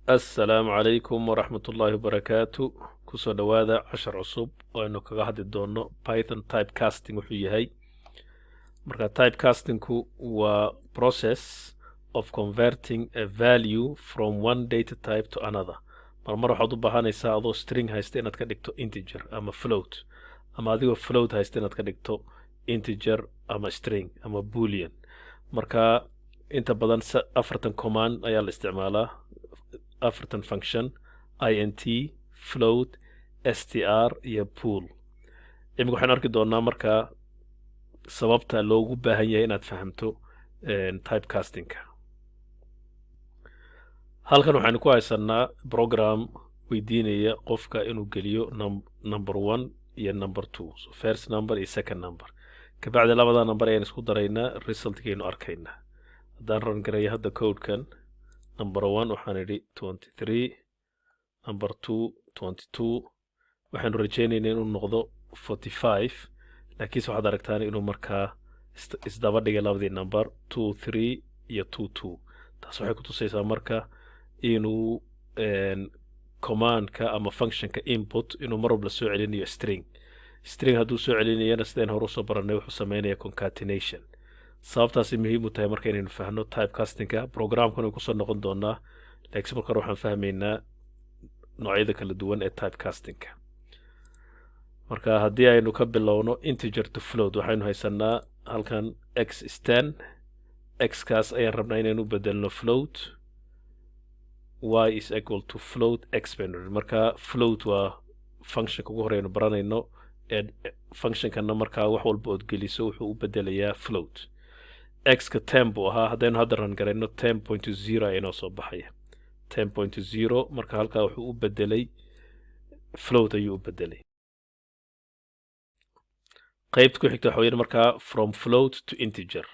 السلام عليكم ورحمة الله وبركاته kusoo dhawaada cashar cusub oo aynu kaga hadli doono Python typecasting wuxuu yahay marka typecastingku waa process of converting a value from one data type to another marmar waxaad u baahanaysaa adoo string haysta inaad ka dhigto integer ama float ama adigoo float haysta inaad ka dhigto integer ama string ama boolean marka inta badan afartan command ayaa la isticmaalaa afartan function int float str iyo pool imika waxaan arki doonaa markaa sababta loogu baahan yahay inaad fahamto typecastingka halkan waxaanu ku haysanaa program weydiinaya qofka inuu geliyo number 1 iyo number 2 so first number iyo second number kabacdi labada number ayaan isku daraynaa resultkeenu arkaynaa haddaan run gareeyo hadda codekan number 1 waxaan idhi 23 number 2 22 waxaanu rajaynaynaa inuu noqdo 45 laakiinse waxaad aragtaan inuu markaa isdaba dhigay labadii number 23 iyo 22 taas waxay ku tusaysaa marka inuu commandka ama functionka input inuu mar walba soo celinayo string hadduu soo celinayana sideen hore usoo baranay wuxuu sameynaya concatenation sababtaasi muhiim u tahay marka inaynu fahno typecastingka programkan uu kusoo noqon doonaa laakiin marka waxaan fahmaynaa noocyada kala duwan ee typecastingka marka haddii aynu ka bilowno integer to float waxaynu haysanaa halkan x is 10 x kaas ayaan rabnaa inaynu bedelno float y is equal to float x marka float waa functionka ugu horeynu baranayno ee functionkana markaa wax walba ood geliso wuxuu u bedelayaa float x-ka 10 buu ahaa haddaynu hadda ran garayno 10.0 aynoo soo baxaya 10.0 marka halkaa wuxuu u bedelay float ayuu u bedelay qaybta ku xigta waxa weeyaan markaa from float to integer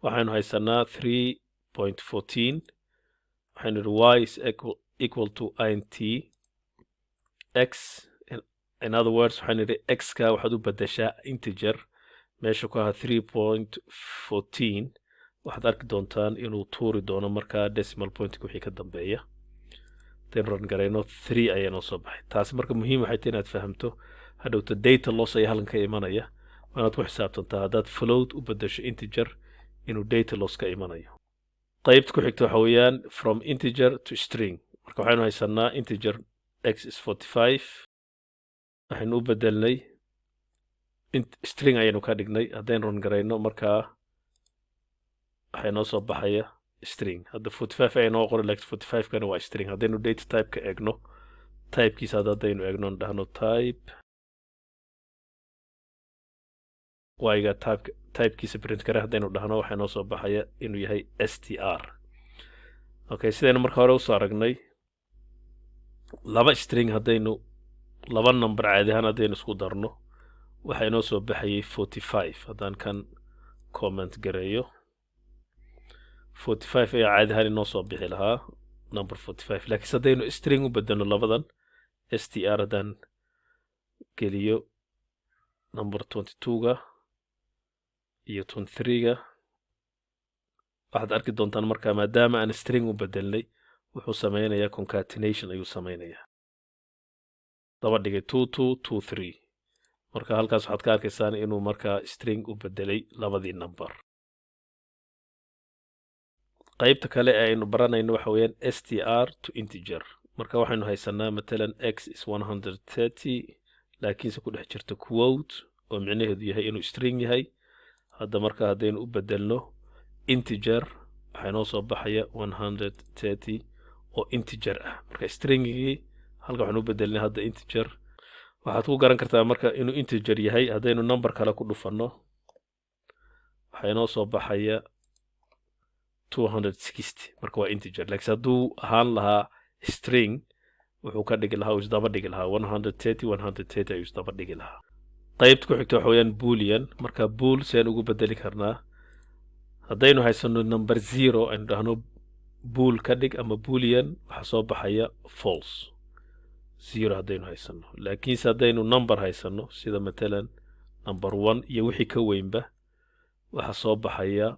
waxaynu haysanaa 3.14 waxaynu idhi y is equal to int x in other words waxaynu idhi x-ka waxaad u bedeshaa integer meesha ku ahaa 3.14 waxaad arki doontaan inuu tuuri doono markaa decimal pointka wixii ka dambeeya hadaynu ran garayno 3 ayaa noo soo baxay taasi marka muhiim waxay tahay inaad fahamto hadhowta data loss ayaa halkan ka imanaya waa inaad ku xisaabtantaa haddaad float u bedesho integer inuu data loss ka imanayo qaybta ku xigta waxa weeyaan from integer to string marka waxaynu haysanaa integer x is 45 waxaynu u bedelnay string ayaynu ka dhignay haddaynu run garayno markaa waxay noo soo baxaya string hadda 45 ayaa noo qoran laakiin 45 kana waa string haddaynu data type ka eegno typekiisa haddaynu eegno dhahno type y-ga typekiisa print kare haddaynu dhahno waxay noo soo baxaya inuu yahay str okay sidaynu marka hore usoo aragnay laba string haddaynu laba number caadi ahaan haddaynu isku darno waxay noo soo baxayay 45 haddaan kan comment gareeyo 45 ayaa caadi ahaan inoo soo bixi lahaa number 45 laakiin haddaynu string u bedelno labadan str haddaan geliyo number 22ga iyo 23ga waxaad arki doontaan markaa maadaama aan string u bedelnay wuxuu sameynayaa concatenation ayuu sameynayaa daba dhigay 2223 marka halkaas waxaad ka arkaysaan inuu markaa string u bedelay labadii number qaybta kale ee aynu baranayno waxa weeyaan str to integer marka waxaynu haysanaa matalan x is 130 laakiinse ku dhex jirta quote oo micnaheedu yahay inuu string yahay hadda marka haddaynu u bedelno integer waxay noo soo baxaya 130 oo integer ah marka stringigii halka waxaan u bedelnay hadda integer waxaad ku garan kartaa marka inuu integer yahay haddaynu number kale ku dhufanno waxay noo soo baxaya 260 marka waa integer laakiin hadduu ahaan lahaa string wuxuu ka dhigi lahaa isdaba dhigi lahaa 130 ayuu isdaba dhigi lahaa qaybta ku xigta waxa weeyaan boolean marka bool seen ugu bedeli karnaa haddaynu haysano number 0 aynu dhahno bool ka dhig ama boolean waxaa soo baxaya false 0 haddaynu haysano laakiinse haddaynu number haysano sida matalan number 1 iyo wixii ka weynba waxaa soo baxaya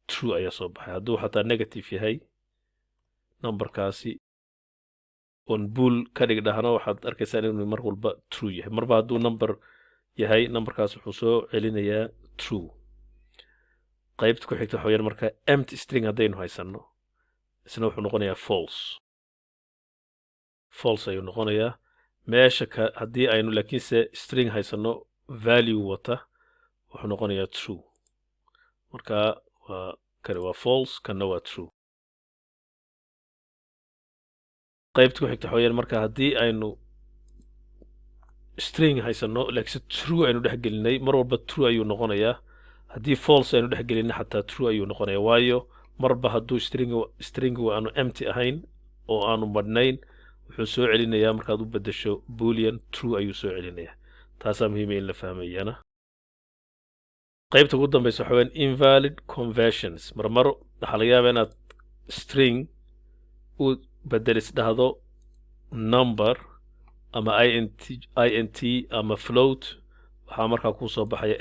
true ayaa soo baxay hadduu xataa negative yahay numberkaasi on bool ka dhigdhahno waxaad arkaysaan inuu mar walba true yahay marba hadduu number yahay numberkaas wuxuu soo celinayaa true qaybta ku xigta waxa weeyaan marka empty string haddaynu haysanno isna wuxuu noqonayaa false ayuu noqonayaa meesha haddii aynu laakiinse string haysanno value wata wuxuu noqonayaa true marka kani waa false kana waa true qaybta ku xigta waxa weeyaan marka haddii aynu string haysanno laakiinse true aynu dhex gelinay mar walba true ayuu noqonayaa haddii false aynu dhex gelinay xataa true ayuu noqonayaa waayo marba hadduu string aanu empty ahayn oo aanu madhnayn wuxuu soo celinayaa markaad u beddesho boolean true ayuu soo celinayaa taasaa muhiima in la fahmayana qaybta ugu dambaysa waxa weeyaan invalid conversions marmar waxaa laga yaabaa inaad string u beddelis dhahdo number ama int ama float waxaa markaa kuu soo baxaya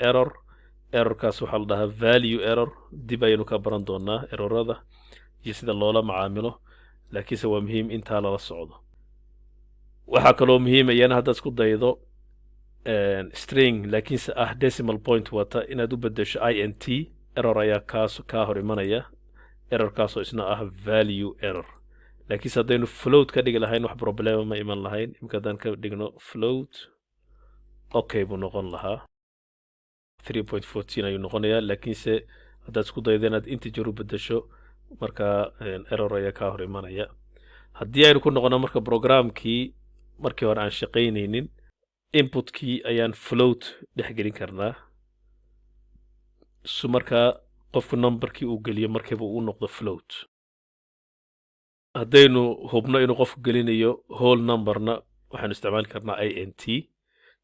errorkaas waxaa la dhahaa value error dib ayaynu ka baran doonaa errorada iyo sida loola macaamilo laakiinse waa muhiim intaa lala socdo waxaa kaloo muhiim iyana haddaad isku daydo string laakiinse decimal point wata inaad u beddesho int error ayaa kaa hor imanaya errorkaasoo isna value error laakiinse haddaynu float ka dhigi lahayn wax problema ma iman lahayn imika haddaan ka dhigno float okay buu noqon lahaa 3.14 ayuu noqonayaa laakiinse haddaad isku daydo inaad integer u beddesho markaa error ayaa kaa hor imanaya haddii aynu ku noqono marka programkii markii hore aan shaqaynaynin inputkii ayaan float dhex gelin karnaa su markaa qofku numberkii uu geliyo markiiba uu noqdo float haddaynu hubno inuu qofku gelinayo whole numberna waxaanu isticmaali karnaa int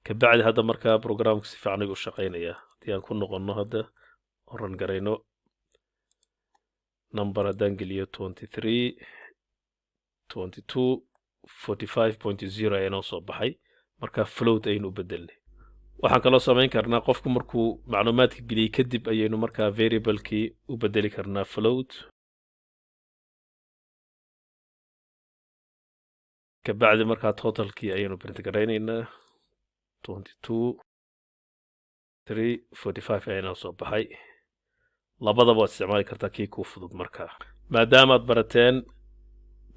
kabacdi hadda markaa programku si fiican ayuu u shaqaynayaa haddii aan ku noqonno hadda oran garayno number haddaan geliyo 23 22 45.0 ayaa noo soo baxay markaa float ayaynu u beddelnay waxaan kaloo samayn karnaa qofku markuu macluumaadka geliyey kadib ayaynu markaa variablekii u beddeli karnaa float kabacdi markaa totalkii ayaynu print garaynaynaa 22 3 45 ayaa noo soo baxay labadaba waad isticmaali kartaa kii kuu fudud markaa maadaama aad barateen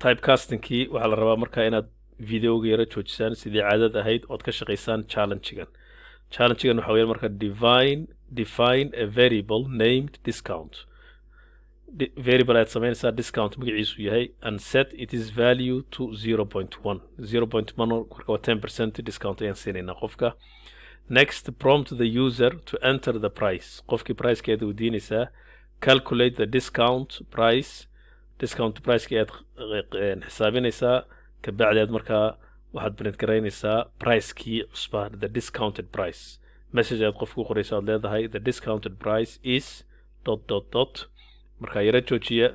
typecastingkii waxaa la rabaa markaa inaad videoga yara joojisaan sidii caadad ahayd ood ka shaqaysaan challengegan waxa weeyaan marka define a variable named discount variable ayaad samaynaysaa discount magaciisu yahay and set its value to 0.1 marka waa 10% discount ayaan siinaynaa qofka next prompt the user to enter the price qofkii pricekeeda weydiinaysaa calculate the discount priceka ayaad xisaabinaysaa kabacdi aad markaa waxaad print garaynaysaa pricekii cusbaa the discounted price message ayaad qofku u qoraysa aad leedahay the discounted price is ... markaa yara joojiya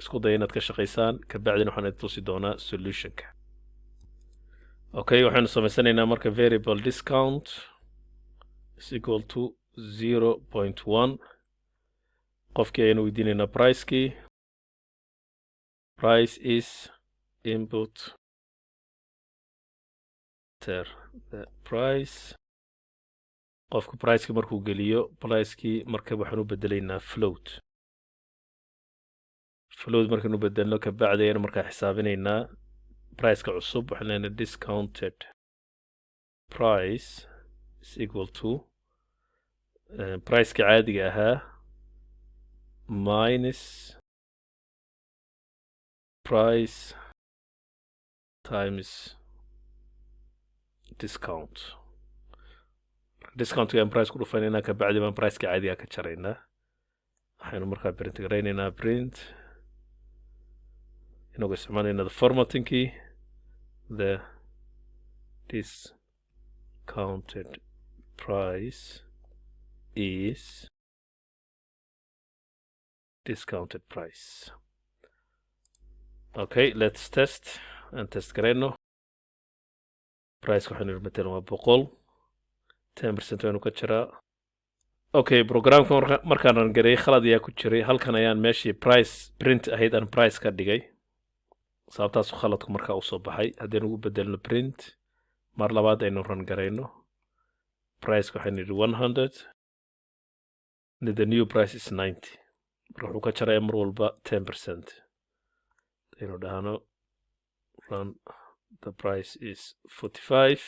isku daya inaad ka shaqaysaan kabacdina waxaan idin tusi doonaa solutionka okay waxaanu samaysanaynaa marka variable discount is equal to 0.1 qofkii ayaynu weydiinaynaa pricekii price is input the price qofku pricekii markuu geliyo pricekii marka waxaan u beddelaynaa float markaanu bedelno kabacdi ayaynu markaa xisaabinaynaa priceka cusub waxaan leenahay discounted price is equal to priceka caadiga ahaa minus price times discountga aan price ku dhufanaynaa kabacdi baan priceka caadiga ka jaraynaa waxaynu markaa print garaynaynaa print inagoo isticmaalayna the formattingkii the discounted price is discounted price okay let's test aan test garayno price waxaynu matalan waa 10% waynu ka jiraa okay programka markaan gareeyay khalad ayaa ku jiray halkan ayaan meeshii price print ahayd aan price ka dhigay sababtaas khaladku markaa u soo baxay haddaynu ugu bedelno print mar labaad aynu run garayno price waxaynu yidhi 100 and the new price is 90 marka wuxuu ka jaraya mar walba 10% aynu dhahno run the price is 45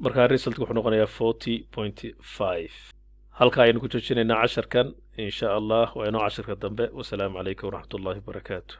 markaa result wuxuu noqonayaa 40.5 halka aynu ku joojinaynaa casharkan insha allah waa inoo casharka dambe wasalaamu calaykum waraxmatullaahi wabarakaatu